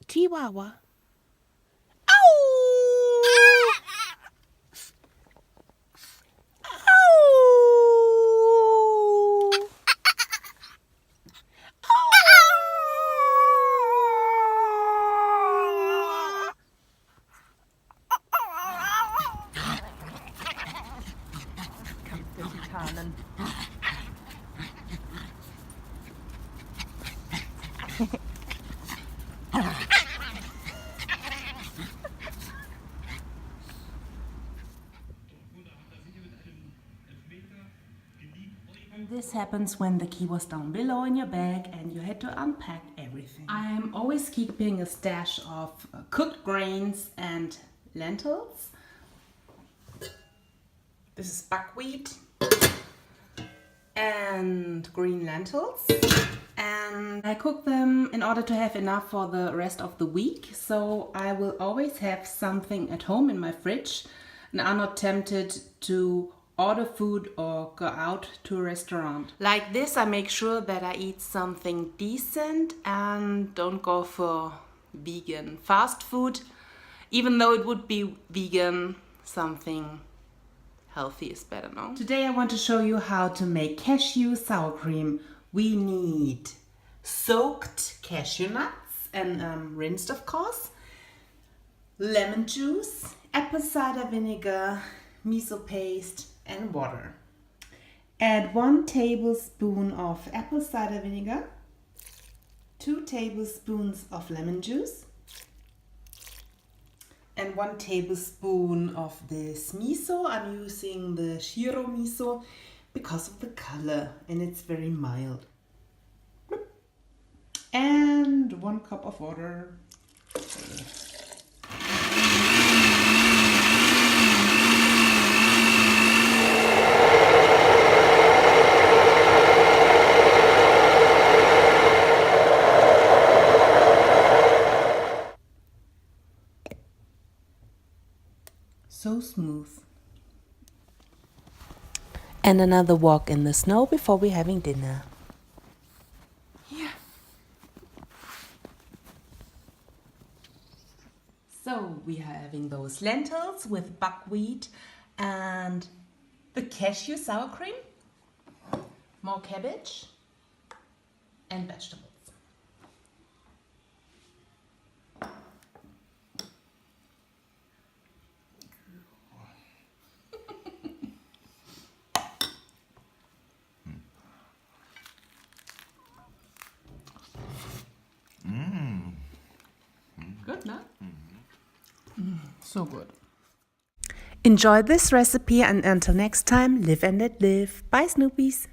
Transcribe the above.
Chihuahua. Ow! Ow! Kampf der Titanen. And this happens when the key was down below in your bag and you had to unpack everything. I'm always keeping a stash of cooked grains and lentils. This is buckwheat and green lentils. And I cook them in order to have enough for the rest of the week. So I will always have something at home in my fridge and I'm not tempted to order food or go out to a restaurant. Like this, I make sure that I eat something decent and don't go for vegan fast food. Even though it would be vegan, something healthy is better, no? Today I want to show you how to make cashew sour cream. We need soaked cashew nuts and rinsed, of course, lemon juice, apple cider vinegar, miso paste, and water. Add 1 tablespoon of apple cider vinegar, 2 tablespoons of lemon juice, and 1 tablespoon of this miso. I'm using the shiro miso because of the color and it's very mild. And 1 cup of water. So smooth. And another walk in the snow before we're having dinner. Yeah. So we are having those lentils with buckwheat and the cashew sour cream, more cabbage and vegetables. Good, no? So good. Enjoy this recipe and until next time, live and let live. Bye, Snoopies.